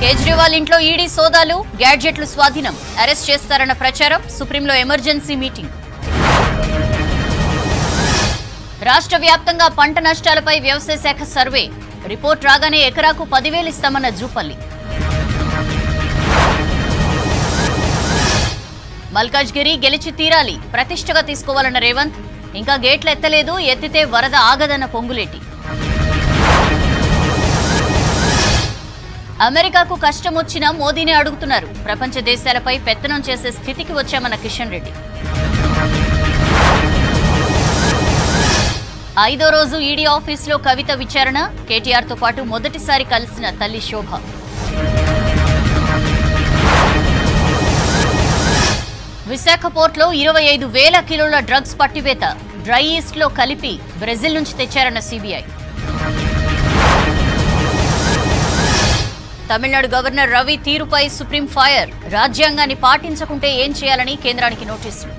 కేజ్రీవాల్ ఇంట్లో ఈడీ సోదాలు, గ్యాడ్జెట్లు స్వాధీనం, అరెస్ట్ చేస్తారన్న ప్రచారం, సుప్రీంలో ఎమర్జెన్సీ మీటింగ్. రాష్ట్ర వ్యాప్తంగా పంట నష్టాలపై వ్యవసాయ శాఖ సర్వే, రిపోర్ట్ రాగానే ఎకరాకు 10,000 ఇస్తామన్న జూపల్లి. మల్కాజ్గిరి గెలిచి తీరాలి, ప్రతిష్టగా తీసుకోవాలన్న రేవంత్. ఇంకా గేట్లు ఎత్తలేదు, ఎత్తితే వరద ఆగదన్న పొంగులేటి. అమెరికాకు కష్టం వచ్చినా మోదీనే అడుగుతున్నారు, ప్రపంచ దేశాలపై పెత్తనం చేసే స్థితికి వచ్చామన్న కిషన్ రెడ్డి. 5వ రోజు ఈడీ ఆఫీసులో కవిత విచారణ, కేటీఆర్తో పాటు మొదటిసారి కలిసిన తల్లి శోభ. విశాఖ పోర్టులో 25,000 కిలోల డ్రగ్స్ పట్టివేత, డ్రై ఈస్ట్లో కలిపి బ్రెజిల్ నుంచి తెచ్చారన్న సిబిఐ. తమిళనాడు గవర్నర్ రవి తీరుపై సుప్రీం ఫైర్, రాజ్యాంగాన్ని పాటించకుంటే ఏం చేయాలని కేంద్రానికి నోటీసులు.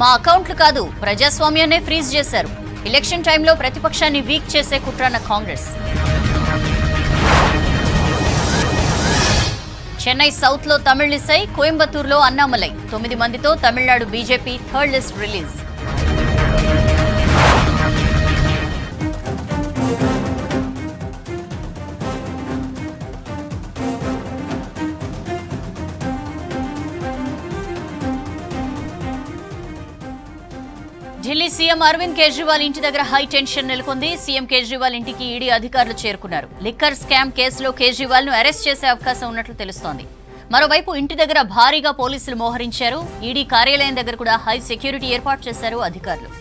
మా అకౌంట్లు కాదు, ప్రజాస్వామ్యాన్నే ఫ్రీజ్ చేశారు, ఎలక్షన్ టైంలో ప్రతిపక్షాన్ని వీక్ చేసే కుట్రన్న కాంగ్రెస్. చెన్నై సౌత్ లో తమిళిసై, కోయంబత్తూరులో అన్నామలై, 9 మందితో Tamil Nadu BJP third list release. Delhi CM Arvind Kejriwal ఇంటి దగ్గర హై టెన్షన్ నెలకొంది. సీఎం కేజ్రీవాల్ ఇంటికి ఈడీ అధికారులు చేరుకున్నారు. లిక్కర్ స్కామ్ కేసులో కేజ్రీవాల్ ను అరెస్ట్ చేసే అవకాశం ఉన్నట్లు తెలుస్తోంది. మరోవైపు ఇంటి దగ్గర భారీగా పోలీసులు మోహరించారు. ఈడీ కార్యాలయం దగ్గర కూడా హై సెక్యూరిటీ ఏర్పాటు చేశారు అధికారులు.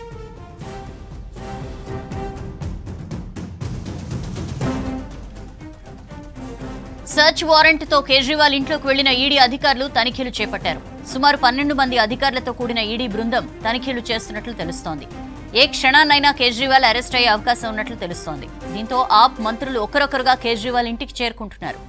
సర్చ్ వారెంట్ తో కేజ్రీవాల్ ఇంట్లోకి వెళ్లిన ఈడీ అధికారులు తనిఖీలు చేపట్టారు. సుమారు 12 మంది అధికారులతో కూడిన ఈడీ బృందం తనిఖీలు చేస్తున్నట్లు తెలుస్తోంది. ఏ క్షణాన్నైనా కేజ్రీవాల్ అరెస్ట్ అయ్యే అవకాశం ఉన్నట్లు తెలుస్తోంది. దీంతో ఆప్ మంత్రులు ఒకరొకరుగా కేజ్రీవాల్ ఇంటికి చేరుకుంటున్నారు.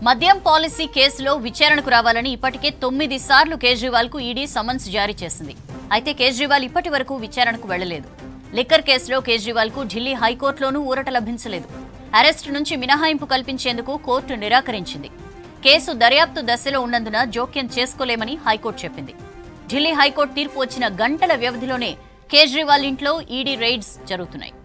మద్యం పాలసీ కేసులో విచారణకు రావాలని ఇప్పటికే 9 సార్లు కేజ్రీవాల్ కు ఈడీ సమన్స్ జారీ చేసింది. అయితే కేజ్రీవాల్ ఇప్పటి వరకు విచారణకు వెళ్లలేదు. లిక్కర్ కేసులో కేజ్రీవాల్ కు ఢిల్లీ హైకోర్టులోనూ ఊరట లభించలేదు. అరెస్టు నుంచి మినహాయింపు కల్పించేందుకు కోర్టు నిరాకరించింది. కేసు దర్యాప్తు దశలో ఉన్నందున జోక్యం చేసుకోలేమని హైకోర్టు చెప్పింది. ఢిల్లీ హైకోర్టు తీర్పు వచ్చిన గంటల వ్యవధిలోనే కేజ్రీవాల్ ఇంట్లో ఈడీ రైడ్స్ జరుగుతున్నాయి.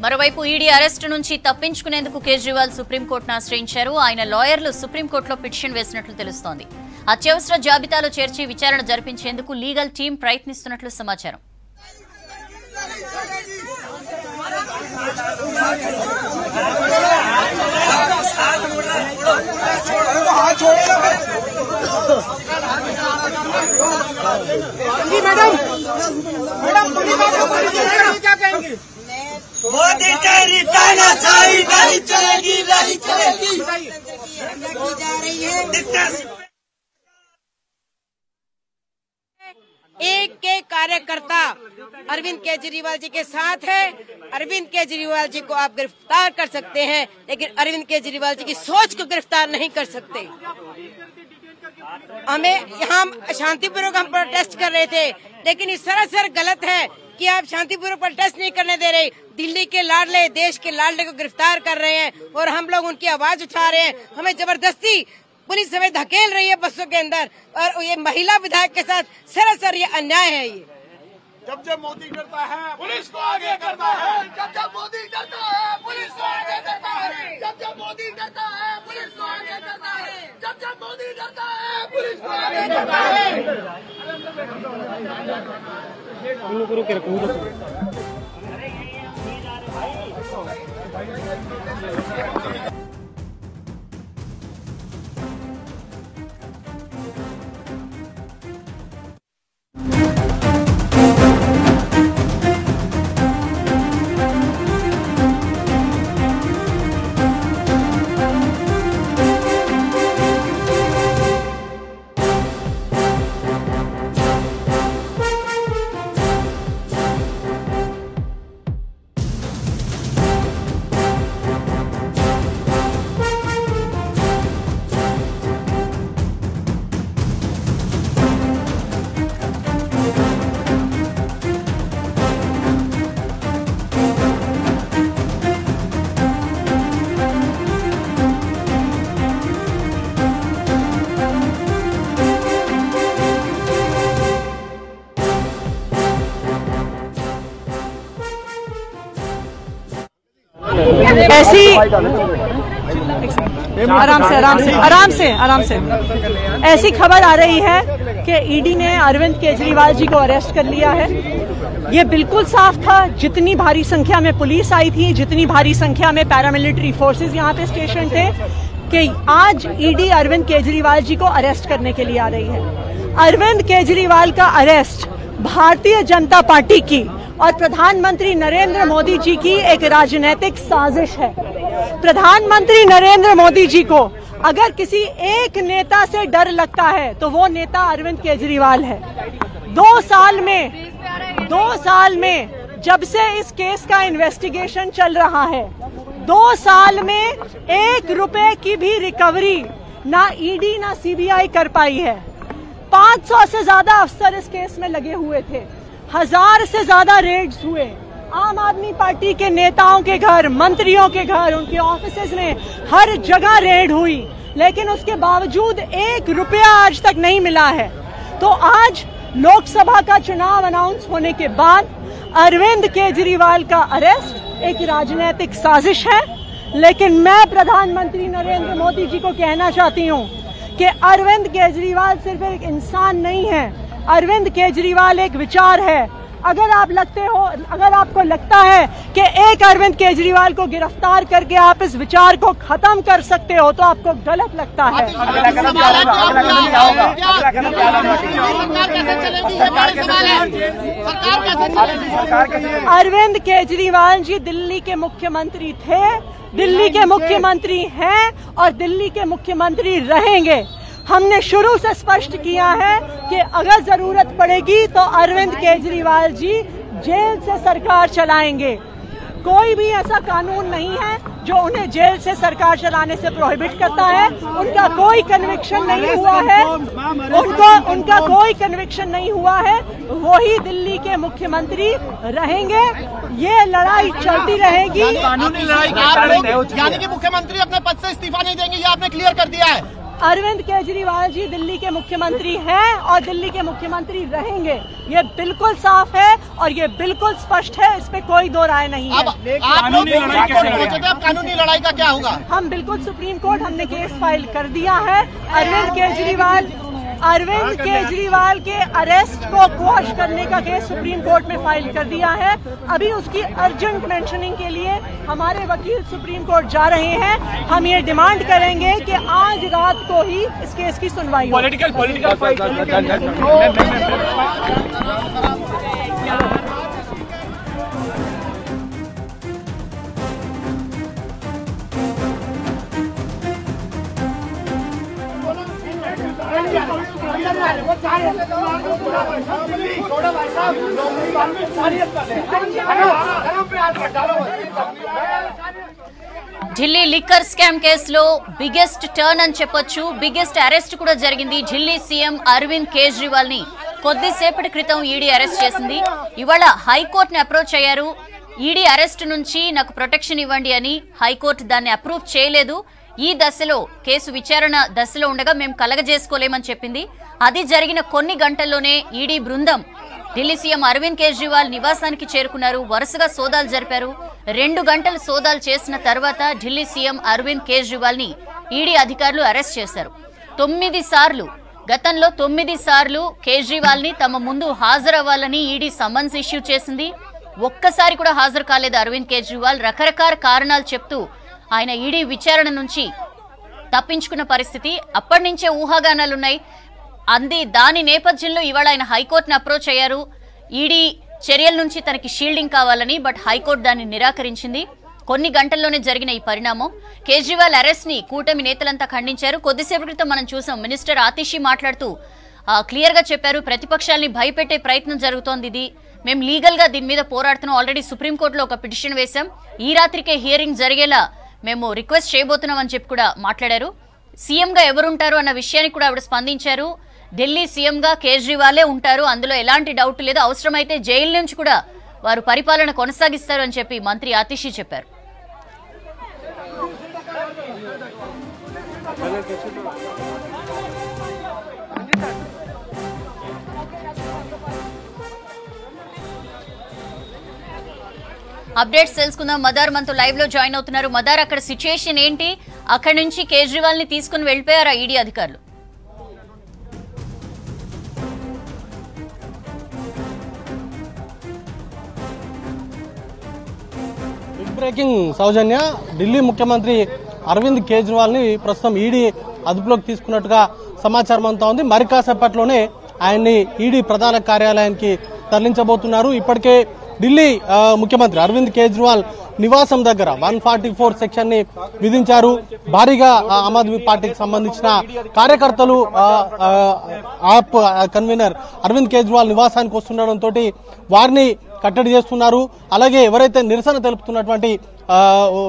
మరోవైపు ఈడీ అరెస్టు నుంచి తప్పించుకునేందుకు కేజ్రీవాల్ సుప్రీంకోర్టును ఆశ్రయించారు. ఆయన లాయర్లు సుప్రీంకోర్టులో పిటిషన్ వేసినట్లు తెలుస్తోంది. అత్యవసర జాబితాలో చేర్చి విచారణ జరిపించేందుకు లీగల్ టీం ప్రయత్నిస్తున్నట్లు సమాచారం. मोदी तेरी तानाशाही नहीं चलेगी, नहीं चलेगी। जा रही है एक कार्यकर्ता अरविंद केजरीवाल जी के साथ है। अरविंद केजरीवाल जी को आप गिरफ्तार कर सकते हैं, लेकिन अरविंद केजरीवाल जी की सोच को गिरफ्तार नहीं कर सकते। हमें यहाँ शांतिपूर्वक हम प्रोटेस्ट कर रहे थे, लेकिन ये सरासर गलत है कि आप शांतिपूर्वक प्रोटेस्ट नहीं करने दे रहे। दिल्ली के लाडले, देश के लाडले को गिरफ्तार कर रहे हैं और हम लोग उनकी आवाज उठा रहे हैं। हमें जबरदस्ती पुलिस हमें धकेल रही है बसों के अंदर, और ये महिला विधायक के साथ सरासर ये अन्याय है। ये जब मोदी डरता है पुलिस को आगे करता है, जब मोदी डरता है पुलिस को आगे करता है, जब मोदी डरता है पुलिस को आगे करता है, जब मोदी डरता है पुलिस को आगे करता है। ऐसी आराम से ऐसी खबर आ रही है कि ईडी ने अरविंद केजरीवाल जी को अरेस्ट कर लिया है। ये बिल्कुल साफ था, जितनी भारी संख्या में पुलिस आई थी, जितनी भारी संख्या में पैरामिलिट्री फोर्सेस यहाँ पे स्टेशन थे, कि आज ईडी अरविंद केजरीवाल जी को अरेस्ट करने के लिए आ रही है। अरविंद केजरीवाल का अरेस्ट भारतीय जनता पार्टी की और प्रधानमंत्री नरेंद्र मोदी जी की एक राजनीतिक साजिश है। प्रधानमंत्री नरेंद्र मोदी जी को अगर किसी एक नेता से डर लगता है तो वो नेता अरविंद केजरीवाल है। 2 साल में जब से इस केस का इन्वेस्टिगेशन चल रहा है, 2 साल में 1 रुपए की भी रिकवरी ना ईडी ना सीबीआई कर पाई है। 500 से ज्यादा अफसर इस केस में लगे हुए थे, 1000 से ज्यादा रेड्स हुए। आम आदमी पार्टी के नेताओं के घर, मंत्रियों के घर, उनके ऑफिसेज में हर जगह रेड हुई, लेकिन उसके बावजूद 1 रुपया आज तक नहीं मिला है। तो आज लोकसभा का चुनाव अनाउंस होने के बाद अरविंद केजरीवाल का अरेस्ट एक राजनीतिक साजिश है। लेकिन मैं प्रधानमंत्री नरेंद्र मोदी जी को कहना चाहती हूं कि अरविंद केजरीवाल सिर्फ एक इंसान नहीं है, अरविंद केजरीवाल एक विचार है। अगर आपको लगता है कि एक अरविंद केजरीवाल को गिरफ्तार करके आप इस विचार को खत्म कर सकते हो तो आपको गलत लगता है। अरविंद केजरीवाल जी दिल्ली के मुख्यमंत्री थे, दिल्ली के मुख्यमंत्री हैं और दिल्ली के मुख्यमंत्री रहेंगे। हमने शुरू से स्पष्ट किया है कि अगर जरूरत पड़ेगी तो अरविंद केजरीवाल जी जेल से सरकार चलाएंगे। कोई भी ऐसा कानून नहीं है जो उन्हें जेल से सरकार चलाने से प्रोहिबिट करता है। उनका कोई कन्विक्शन नहीं हुआ है, उनका कोई कन्विक्शन नहीं हुआ है, वही दिल्ली के मुख्यमंत्री रहेंगे। ये लड़ाई चलती रहेगी। कानूनी लड़ाई यानी कि मुख्यमंत्री अपने पद से इस्तीफा नहीं देंगे, ये आपने क्लियर कर दिया है। अरविंद केजरीवाल जी दिल्ली के मुख्यमंत्री हैं और दिल्ली के मुख्यमंत्री रहेंगे। ये बिल्कुल साफ है और ये बिल्कुल स्पष्ट है, इस पे कोई दो राय नहीं है। कानूनी लड़ाई कैसे होगी? अब कानूनी लड़ाई का क्या होगा? हम बिल्कुल सुप्रीम कोर्ट हमने केस फाइल कर दिया है। अरविंद केजरीवाल के अरेस्ट को क्वॉश करने का केस सुप्रीम कोर्ट में फाइल कर दिया है। अभी उसकी अर्जेंट मेंशनिंग के लिए हमारे वकील सुप्रीम कोर्ट जा रहे हैं। हम ये डिमांड करेंगे कि आज रात को ही इस केस की सुनवाई हो। Political fight Delhi liquor scam కేసులో బిగ్గెస్ట్ టర్న్ అని చెప్పొచ్చు. బిగ్గెస్ట్ అరెస్ట్ కూడా జరిగింది. ఢిల్లీ సీఎం అరవింద్ కేజ్రీవాల్ ని కొద్దిసేపటి క్రితం ఈడీ అరెస్ట్ చేసింది. ఇవాళ హైకోర్టుని అప్రోచ్ అయ్యారు. ఈడీ అరెస్ట్ నుంచి నాకు ప్రొటెక్షన్ ఇవ్వండి అని. హైకోర్టు దాన్ని అప్రూవ్ చేయలేదు. ఈ దశలో కేసు విచారణ దశలో ఉండగా మేము కలగజేసుకోలేమని చెప్పింది. అది జరిగిన కొన్ని గంటల్లోనే ఈడీ బృందం ఢిల్లీ సీఎం అరవింద్ కేజ్రీవాల్ నివాసానికి చేరుకున్నారు. వరుసగా సోదాలు జరిపారు. 2 గంటలు సోదాలు చేసిన తర్వాత ఢిల్లీ సీఎం అరవింద్ కేజ్రీవాల్ ని ఈడీ అధికారులు అరెస్ట్ చేశారు. 9 సార్లు గతంలో 9 సార్లు కేజ్రీవాల్ ని తమ ముందు హాజరవ్వాలని ఈడీ సమన్స్ ఇష్యూ చేసింది. ఒక్కసారి కూడా హాజరు కాలేదు అరవింద్ కేజ్రీవాల్. రకరకాల కారణాలు చెప్తూ ఆయన ఈడీ విచారణ నుంచి తప్పించుకున్న పరిస్థితి. అప్పటి నుంచే ఊహాగానాలున్నాయి. దాని నేపథ్యంలో ఇవాళ ఆయన హైకోర్టును అప్రోచ్ అయ్యారు. ఈడీ చర్యల నుంచి తనకి షీల్డింగ్ కావాలని. బట్ హైకోర్టు దాన్ని నిరాకరించింది. కొన్ని గంటల్లోనే జరిగిన ఈ పరిణామం. కేజ్రీవాల్ అరెస్ట్ ని కూటమి నేతలంతా ఖండించారు. కొద్దిసేపటి క్రితం మనం చూసాం మినిస్టర్ ఆతిషి మాట్లాడుతూ క్లియర్ గా చెప్పారు, ప్రతిపక్షాలని భయపెట్టే ప్రయత్నం జరుగుతోంది. ఇది మేము లీగల్ గా దీని మీద పోరాడుతున్నాం. ఆల్రెడీ సుప్రీంకోర్టులో ఒక పిటిషన్ వేశాం. ఈ రాత్రికే హియరింగ్ జరిగేలా మేము రిక్వెస్ట్ చేయబోతున్నాం అని చెప్పి కూడా మాట్లాడారు. సీఎంగా ఎవరుంటారు అన్న విషయానికి కూడా ఆవిడ స్పందించారు. ఢిల్లీ సీఎంగా కేజ్రీవాలే ఉంటారు, అందులో ఎలాంటి డౌట్ లేదు. అవసరమైతే జైలు నుంచి కూడా వారు పరిపాలన కొనసాగిస్తారు అని చెప్పి మంత్రి ఆతిషి చెప్పారు. అప్డేట్స్ తెలుసుకుందాం. మదార్ మనతో లైవ్ లో జాయిన్ అవుతున్నారు. మదార్, అక్కడ సిచ్యుయేషన్ ఏంటి? అక్కడి నుంచి కేజ్రీవాల్ ని తీసుకుని వెళ్ళిపోయారా ఈడీ అధికారులు? బిగ్ బ్రేకింగ్ సౌజన్య, ఢిల్లీ ముఖ్యమంత్రి అరవింద్ కేజ్రీవాల్ ని ప్రస్తుతం ఈడీ అదుపులోకి తీసుకున్నట్టుగా సమాచారం అంతా ఉంది. మరి కాసేపట్లోనే ఆయన్ని ఈడీ ప్రధాన కార్యాలయానికి తరలించబోతున్నారు. ఇప్పటికే ఢిల్లీ ముఖ్యమంత్రి అరవింద్ కేజ్రీవాల్ నివాసం దగ్గర 144 సెక్షన్ ని విధించారు. భారీగా ఆమ్ ఆద్మీ పార్టీకి సంబంధించిన కార్యకర్తలు ఆప్ కన్వీనర్ అరవింద్ కేజ్రీవాల్ నివాసానికి వస్తుండటంతో వారిని కట్టడి చేస్తున్నారు. అలాగే ఎవరైతే నిరసన తెలుపుతున్నటువంటి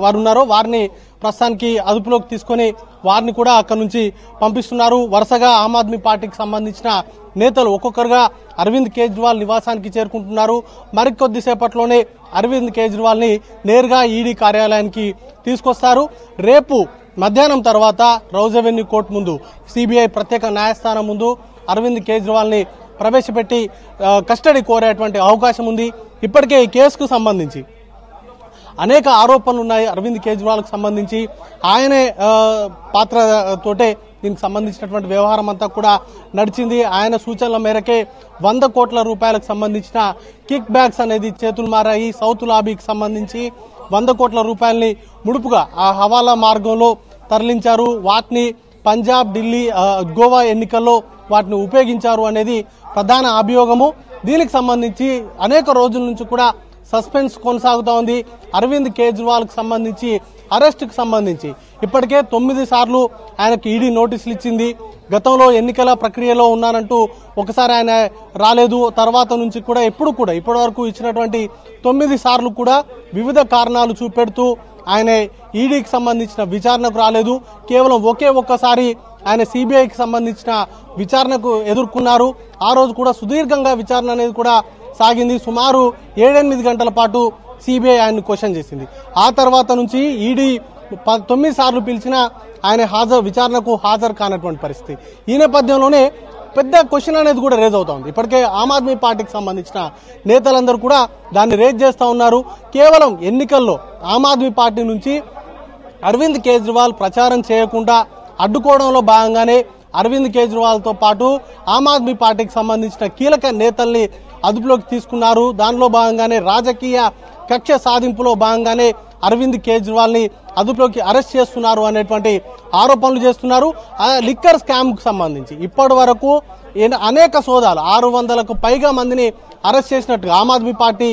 వారు ఉన్నారో వారిని ప్రస్తుతానికి అదుపులోకి తీసుకుని వారిని కూడా అక్కడి నుంచి పంపిస్తున్నారు. వరుసగా ఆమ్ ఆద్మీ పార్టీకి సంబంధించిన నేతలు ఒక్కొక్కరుగా అరవింద్ కేజ్రీవాల్ నివాసానికి చేరుకుంటున్నారు. మరికొద్దిసేపట్లోనే అరవింద్ కేజ్రీవాల్ ని నేరుగా ఈడీ కార్యాలయానికి తీసుకొస్తారు. రేపు మధ్యాహ్నం తర్వాత రౌజ్ అవెన్యూ కోర్టు ముందు, సిబిఐ ప్రత్యేక న్యాయస్థానం ముందు అరవింద్ కేజ్రీవాల్ ని ప్రవేశపెట్టి కస్టడీ కోరేటువంటి అవకాశం ఉంది. ఇప్పటికే ఈ కేసుకు సంబంధించి అనేక ఆరోపణలు ఉన్నాయి. అరవింద్ కేజ్రీవాల్ కు సంబంధించి ఆయనే పాత్రతోటే దీనికి సంబంధించినటువంటి వ్యవహారం అంతా కూడా నడిచింది. ఆయన సూచనల మేరకే 100 కోట్ల రూపాయలకు సంబంధించిన కిక్ బ్యాగ్స్ అనేది చేతులు మారాయి. సౌత్ లాబీకి సంబంధించి 100 కోట్ల రూపాయలని ముడుపుగా ఆ హవాలా మార్గంలో తరలించారు. వాటిని పంజాబ్, ఢిల్లీ, గోవా ఎన్నికల్లో వాటిని ఉపయోగించారు అనేది ప్రధాన అభియోగము. దీనికి సంబంధించి అనేక రోజుల నుంచి కూడా సస్పెన్స్ కొనసాగుతా ఉంది. అరవింద్ కేజ్రీవాల్ కు సంబంధించి అరెస్టుకు సంబంధించి ఇప్పటికే 9 సార్లు ఆయనకు ఈడీ నోటీసులు ఇచ్చింది. గతంలో ఎన్నికల ప్రక్రియలో ఉన్నానంటూ ఒకసారి ఆయన రాలేదు. తర్వాత నుంచి కూడా ఇప్పటి వరకు ఇచ్చినటువంటి 9 సార్లు కూడా వివిధ కారణాలు చూపెడుతూ ఆయన ఈడీకి సంబంధించిన విచారణకు రాలేదు. కేవలం ఒక్కసారి ఆయన సిబిఐకి సంబంధించిన విచారణకు ఎదుర్కొన్నారు. ఆ రోజు కూడా సుదీర్ఘంగా విచారణ అనేది కూడా సాగింది. సుమారు 7-8 గంటల పాటు సిబిఐ ఆయన్ని క్వశ్చన్ చేసింది. ఆ తర్వాత నుంచి ఈడీ 9 సార్లు పిలిచినా ఆయన విచారణకు హాజరు కానటువంటి పరిస్థితి. ఈ నేపథ్యంలోనే పెద్ద క్వశ్చన్ అనేది కూడా రేజ్ అవుతా ఉంది. ఇప్పటికే ఆమ్ ఆద్మీ పార్టీకి సంబంధించిన నేతలందరూ కూడా దాన్ని రేజ్ చేస్తా ఉన్నారు. కేవలం ఎన్నికల్లో ఆమ్ ఆద్మీ పార్టీ నుంచి అరవింద్ కేజ్రీవాల్ ప్రచారం చేయకుండా అడ్డుకోవడంలో భాగంగానే అరవింద్ కేజ్రీవాల్ తో పాటు ఆమ్ ఆద్మీ పార్టీకి సంబంధించిన కీలక నేతల్ని అదుపులోకి తీసుకున్నారు. దానిలో భాగంగానే రాజకీయ కక్ష సాధింపులో భాగంగానే అరవింద్ కేజ్రీవాల్ ని అదుపులోకి అరెస్ట్ చేస్తున్నారు అనేటువంటి ఆరోపణలు చేస్తున్నారు. లిక్కర్ స్కామ్ కు సంబంధించి ఇప్పటి వరకు అనేక సోదాలు 600కు పైగా మందిని అరెస్ట్ చేసినట్టుగా ఆమ్ ఆద్మీ పార్టీ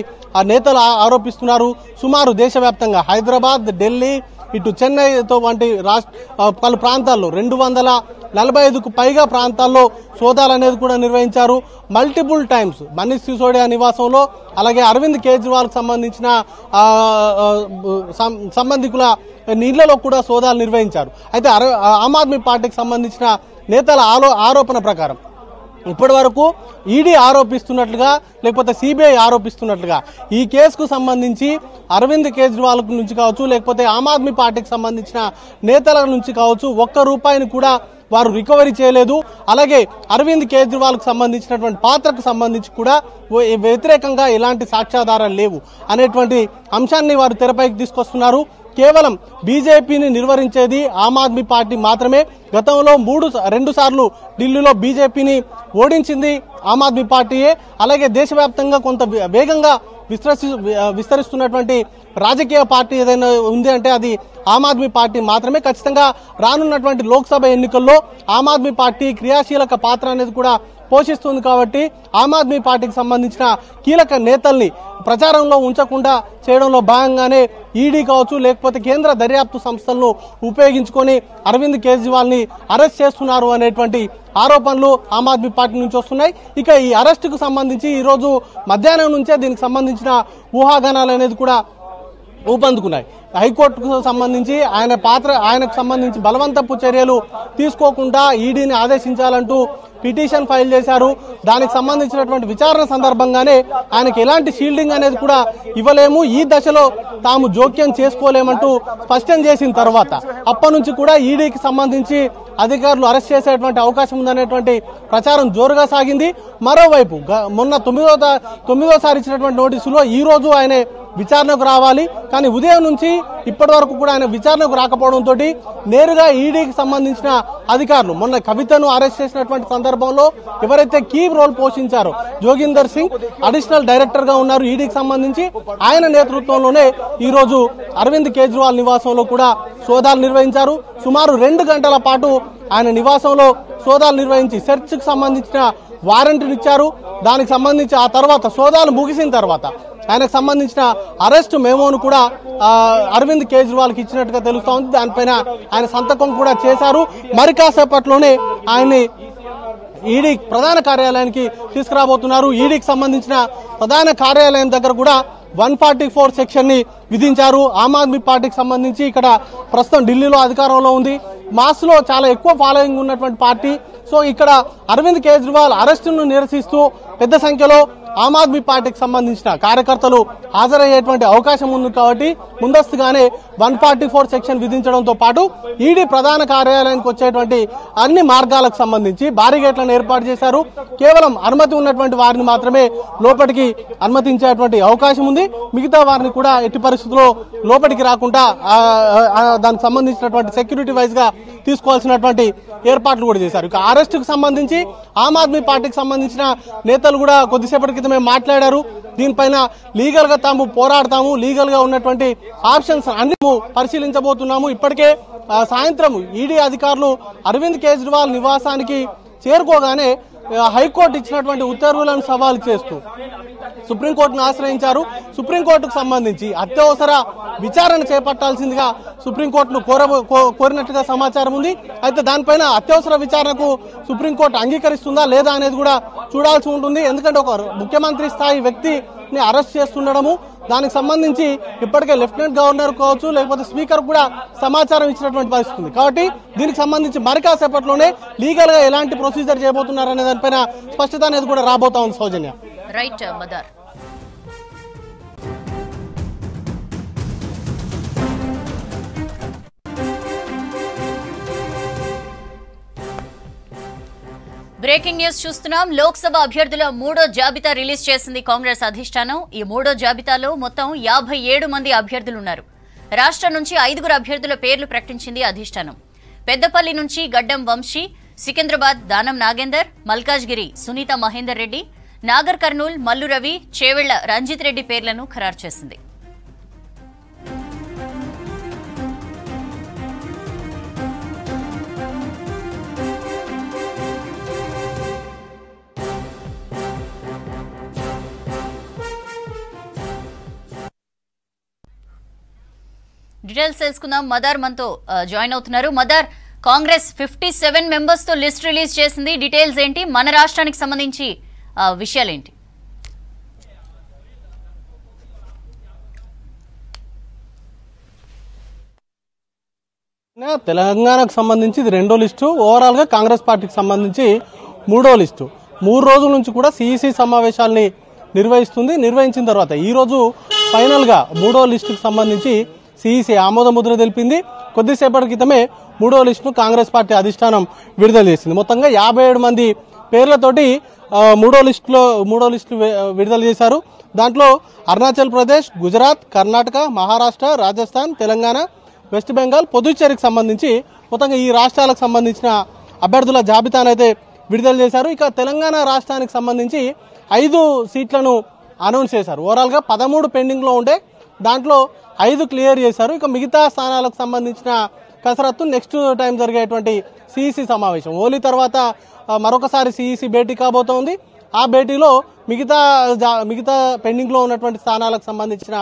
నేతలు ఆరోపిస్తున్నారు. సుమారు దేశవ్యాప్తంగా హైదరాబాద్, ఢిల్లీ, ఇటు చెన్నైతో వంటి పలు ప్రాంతాల్లో 245కు పైగా ప్రాంతాల్లో సోదాలు అనేది కూడా నిర్వహించారు. మల్టిపుల్ టైమ్స్ మనీష్ సిసోడియా నివాసంలో, అలాగే అరవింద్ కేజ్రీవాల్ కు సంబంధించిన సంబంధికుల నీళ్లలో కూడా సోదాలు నిర్వహించారు. అయితే ఆమ్ ఆద్మీ పార్టీకి సంబంధించిన నేతల ఆరోపణ ప్రకారం ఇప్పటి వరకు ఈడీ ఆరోపిస్తున్నట్లుగా లేకపోతే సిబిఐ ఆరోపిస్తున్నట్లుగా ఈ కేసుకు సంబంధించి అరవింద్ కేజ్రీవాల్ నుంచి కావచ్చు, లేకపోతే ఆమ్ ఆద్మీ పార్టీకి సంబంధించిన నేతల నుంచి కావచ్చు, 1 రూపాయిని కూడా వారు రికవరీ చేయలేదు. అలాగే అరవింద్ కేజ్రీవాల్ కు సంబంధించినటువంటి పాత్రకు సంబంధించి కూడా వ్యతిరేకంగా ఎలాంటి సాక్ష్యాధారాలు లేవు అనేటువంటి అంశాన్ని వారు తెరపైకి తీసుకొస్తున్నారు. కేవలం బీజేపీని నిర్వహించేది ఆమ్ ఆద్మీ పార్టీ మాత్రమే. గతంలో 2 సార్లు ఢిల్లీలో బీజేపీని ఓడించింది ఆమ్ ఆద్మీ పార్టీయే. అలాగే దేశవ్యాప్తంగా కొంత వేగంగా విస్తరిస్తున్నటువంటి రాజకీయ పార్టీ ఏదైనా ఉంది అంటే అది ఆమ్ ఆద్మీ పార్టీ మాత్రమే. ఖచ్చితంగా రానున్నటువంటి లోక్సభ ఎన్నికల్లో ఆమ్ ఆద్మీ పార్టీ క్రియాశీలక పాత్ర అనేది కూడా పోషిస్తుంది. కాబట్టి ఆమ్ ఆద్మీ పార్టీకి సంబంధించిన కీలక నేతల్ని ప్రచారంలో ఉంచకుండా చేయడంలో భాగంగానే ఈడీ కావచ్చు, లేకపోతే కేంద్ర దర్యాప్తు సంస్థలను ఉపయోగించుకొని అరవింద్ కేజ్రీవాల్ ని అరెస్ట్ చేస్తున్నారు అనేటువంటి ఆరోపణలు ఆమ్ ఆద్మీ పార్టీ నుంచి వస్తున్నాయి. ఇక ఈ అరెస్టుకు సంబంధించి ఈ రోజు మధ్యాహ్నం నుంచే దీనికి సంబంధించిన ఊహాగానాలు అనేది కూడా ఊపందుకున్నాయి. హైకోర్టుకు సంబంధించి ఆయనకు సంబంధించి బలవంతపు చర్యలు తీసుకోకుండా ఈడీని ఆదేశించాలంటూ పిటిషన్ ఫైల్ చేశారు. దానికి సంబంధించినటువంటి విచారణ సందర్భంగానే ఆయనకు ఎలాంటి షీల్డింగ్ అనేది కూడా ఇవ్వలేము, ఈ దశలో తాము జోక్యం చేసుకోలేమంటూ స్పష్టం చేసిన తర్వాత అప్పటి నుంచి కూడా ఈడీకి సంబంధించి అధికారులు అరెస్ట్ చేసేటువంటి అవకాశం ఉందనేటువంటి ప్రచారం జోరుగా సాగింది. మరోవైపు మొన్న తొమ్మిదోసారి ఇచ్చినటువంటి నోటీసులో ఈ రోజు ఆయన విచారణకు రావాలి, కానీ ఉదయం నుంచి ఇప్పటి వరకు కూడా ఆయన విచారణకు రాకపోవడంతో నేరుగా ఈడీకి సంబంధించిన అధికారులు మొన్న కవితను అరెస్ట్ చేసినటువంటి సందర్భంలో ఎవరైతే కీ రోల్ పోషించారో జోగిందర్ సింగ్ అడిషనల్ డైరెక్టర్ గా ఉన్నారు ఈడీకి సంబంధించి, ఆయన నేతృత్వంలోనే ఈ రోజు అరవింద్ కేజ్రీవాల్ నివాసంలో కూడా సోదాలు నిర్వహించారు. సుమారు 2 గంటల పాటు ఆయన నివాసంలో సోదాలు నిర్వహించి సెర్చ్ కు సంబంధించిన వారెంట్ను ఇచ్చారు. దానికి సంబంధించి ఆ తర్వాత సోదాలు ముగిసిన తర్వాత ఆయనకు సంబంధించిన అరెస్ట్ మెమోను కూడా అరవింద్ కేజ్రీవాల్ కి ఇచ్చినట్టుగా తెలుస్తా ఉంది. దానిపైన ఆయన సంతకం కూడా చేశారు. మరి కాసేపట్లోనే ఆయన్ని ఈడీ ప్రధాన కార్యాలయానికి తీసుకురాబోతున్నారు. ఈడీకి సంబంధించిన ప్రధాన కార్యాలయం దగ్గర కూడా 144 సెక్షన్ ని విధించారు. ఆమ్ ఆద్మీ పార్టీకి సంబంధించి ఇక్కడ ప్రస్తుతం ఢిల్లీలో అధికారంలో ఉంది, మాస్ లో చాలా ఎక్కువ ఫాలోయింగ్ ఉన్నటువంటి పార్టీ. సో ఇక్కడ అరవింద్ కేజ్రీవాల్ అరెస్టును నిరసిస్తూ పెద్ద సంఖ్యలో ఆమ్ ఆద్మీ పార్టీకి సంబంధించిన కార్యకర్తలు హాజరయ్యేటువంటి అవకాశం ఉంది కాబట్టి ముందస్తుగానే 144 సెక్షన్ విధించడంతో పాటు ఈడీ ప్రధాన కార్యాలయానికి వచ్చేటువంటి అన్ని మార్గాలకు సంబంధించి భారీ గేట్లను ఏర్పాటు చేశారు. కేవలం అనుమతి ఉన్నటువంటి వారిని మాత్రమే లోపలికి అనుమతించేటువంటి అవకాశం ఉంది. మిగతా వారిని కూడా ఎట్టి పరిస్థితుల్లో లోపలికి రాకుండా దానికి సంబంధించినటువంటి సెక్యూరిటీ వైజ్ గా తీసుకోవాల్సినటువంటి ఏర్పాట్లు కూడా చేశారు. ఇక అరెస్ట్ కు సంబంధించి ఆమ్ ఆద్మీ పార్టీకి సంబంధించిన నేతలు కూడా కొద్దిసేపటి క్రితమే మాట్లాడారు. దీనిపైన లీగల్ గా తాము పోరాడతాము, లీగల్ గా ఉన్నటువంటి ఆప్షన్స్ అన్ని పరిశీలించబోతున్నాము. ఇప్పటికే సాయంత్రం ఈడీ అధికారులు అరవింద్ కేజ్రీవాల్ నివాసానికి చేరుకోగానే హైకోర్టు ఇచ్చినటువంటి ఉత్తర్వులను సవాల్ చేస్తూ సుప్రీంకోర్టును ఆశ్రయించారు. సుప్రీంకోర్టుకు సంబంధించి అత్యవసర విచారణ చేపట్టాల్సిందిగా సుప్రీంకోర్టును కోరినట్టుగా సమాచారం ఉంది. అయితే దానిపైన అత్యవసర విచారణకు సుప్రీంకోర్టు అంగీకరిస్తుందా లేదా అనేది కూడా చూడాల్సి ఉంటుంది. ఎందుకంటే ఒక ముఖ్యమంత్రి స్థాయి వ్యక్తిని అరెస్ట్ చేస్తుండడము, దానికి సంబంధించి ఇప్పటికే లెఫ్టినెంట్ గవర్నర్ కావచ్చు లేకపోతే స్పీకర్ కూడా సమాచారం ఇచ్చినటువంటి పరిస్థితి ఉంది. కాబట్టి దీనికి సంబంధించి మరి కాసేపట్లోనే లీగల్ గా ఎలాంటి ప్రొసీజర్ చేయబోతున్నారు అనే దానిపైన స్పష్టత అనేది కూడా రాబోతా ఉంది. సౌజన్య, రైట్ మదర్. బ్రేకింగ్ న్యూస్ చూస్తున్నాం. లోక్సభ అభ్యర్థుల 3వ జాబితా రిలీజ్ చేసింది కాంగ్రెస్ అధిష్టానం. ఈ 3వ జాబితాలో మొత్తం 57 మంది అభ్యర్థులున్నారు. రాష్ట్రం నుంచి 5 అభ్యర్థుల పేర్లు ప్రకటించింది అధిష్టానం. పెద్దపల్లి నుంచి గడ్డం వంశీ, సికింద్రాబాద్ దానం నాగేందర్, మల్కాజ్గిరి సునీత మహేందర్ రెడ్డి, నాగర్ కర్నూల్ మల్లు రవి, చేవెళ్ల రంజిత్ రెడ్డి పేర్లను ఖరారు చేసింది. డీటెయిల్స్ తెలుసుకుందాం. మదర్ మనతో జాయిన్ అవుతున్నారు. మదర్, కాంగ్రెస్ 57 మెంబర్స్ తో లిస్ట్ రిలీజ్ చేసింది. డీటెయిల్స్ ఏంటి? మన రాష్ట్రానికి సంబంధించి విషయాలేంటి? తెలంగాణకు సంబంధించి ఇది 2వ లిస్టు, ఓవరాల్ గా కాంగ్రెస్ పార్టీకి సంబంధించి 3వ లిస్టు. 3 రోజుల నుంచి కూడా సిఈసి సమావేశాలని నిర్వహించిన తర్వాత ఈ రోజు ఫైనల్ గా 3వ లిస్టుకు సంబంధించి సిఈసి ఆమోద ముద్ర తెలిపింది. కొద్దిసేపటి క్రితమే 3వ లిస్టును కాంగ్రెస్ పార్టీ అధిష్టానం విడుదల చేసింది. మొత్తంగా 57 మంది పేర్లతోటి 3వ లిస్టు విడుదల చేశారు. దాంట్లో అరుణాచల్ ప్రదేశ్, గుజరాత్, కర్ణాటక, మహారాష్ట్ర, రాజస్థాన్, తెలంగాణ, వెస్ట్ బెంగాల్, పుదుచ్చేరికి సంబంధించి మొత్తంగా ఈ రాష్ట్రాలకు సంబంధించిన అభ్యర్థుల జాబితానైతే విడుదల చేశారు. ఇక తెలంగాణ రాష్ట్రానికి సంబంధించి 5 సీట్లను అనౌన్స్ చేశారు. ఓవరాల్ గా 13 పెండింగ్ లో ఉంటే దాంట్లో 5 క్లియర్ చేశారు. ఇక మిగతా స్థానాలకు సంబంధించిన కసరత్తు నెక్స్ట్ టైం జరిగేటువంటి సిఈసి సమావేశం ఓలీ తర్వాత మరొకసారి సిఈసి భేటీ కాబోతోంది. ఆ భేటీలో మిగతా పెండింగ్ లో ఉన్నటువంటి స్థానాలకు సంబంధించిన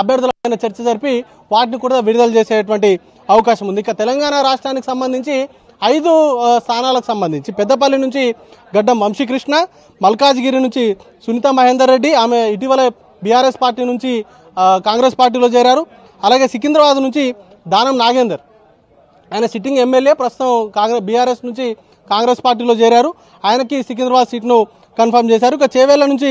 అభ్యర్థులపైన చర్చ జరిపి వాటిని కూడా విడుదల చేసేటువంటి అవకాశం ఉంది. ఇక తెలంగాణ రాష్ట్రానికి సంబంధించి 5 స్థానాలకు సంబంధించి పెద్దపల్లి నుంచి గడ్డం వంశీకృష్ణ, మల్కాజ్గిరి నుంచి సునీత మహేందర్ రెడ్డి, ఆమె ఇటీవల బీఆర్ఎస్ పార్టీ నుంచి కాంగ్రెస్ పార్టీలో చేరారు. అలాగే సికింద్రాబాద్ నుంచి దానం నాగేందర్, ఆయన సిట్టింగ్ ఎమ్మెల్యే, ప్రస్తుతం బీఆర్ఎస్ నుంచి కాంగ్రెస్ పార్టీలో చేరారు. ఆయనకి సికింద్రాబాద్ సీట్ను కన్ఫర్మ్ చేశారు. ఇక చేవేళ్ల నుంచి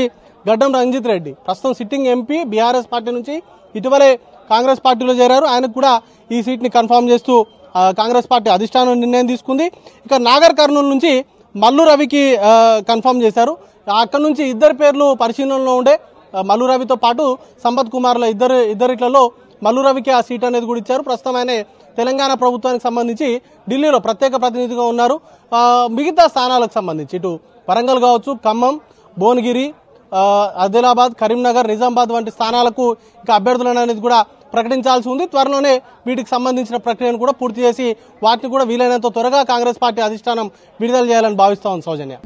గడ్డం రంజిత్ రెడ్డి, ప్రస్తుతం సిట్టింగ్ ఎంపీ, బీఆర్ఎస్ పార్టీ నుంచి ఇటీవలే కాంగ్రెస్ పార్టీలో చేరారు. ఆయనకు కూడా ఈ సీట్ని కన్ఫర్మ్ చేస్తూ కాంగ్రెస్ పార్టీ అధిష్టానం నిర్ణయం తీసుకుంది. ఇక నాగర్ కర్నూలు నుంచి మల్లు రవికి కన్ఫర్మ్ చేశారు. అక్కడి నుంచి ఇద్దరు పేర్లు పరిశీలనలో ఉండే, మల్లు రవితో పాటు సంపత్ కుమార్ల ఇద్దరిట్లలో మల్లు రవికి ఆ సీట్ అనేది కూడా ఇచ్చారు. ప్రస్తుతం ఆయన తెలంగాణ ప్రభుత్వానికి సంబంధించి ఢిల్లీలో ప్రత్యేక ప్రతినిధిగా ఉన్నారు. మిగతా స్థానాలకు సంబంధించి ఇటు వరంగల్ కావచ్చు, ఖమ్మం, భువనగిరి, ఆదిలాబాద్, కరీంనగర్, నిజామాబాద్ వంటి స్థానాలకు ఇక అభ్యర్థులను అనేది కూడా ప్రకటించాల్సి ఉంది. త్వరలోనే వీటికి సంబంధించిన ప్రక్రియను కూడా పూర్తి చేసి వాటిని కూడా వీలైనంత త్వరగా కాంగ్రెస్ పార్టీ అధిష్టానం విడుదల చేయాలని భావిస్తోంది సౌజన్య.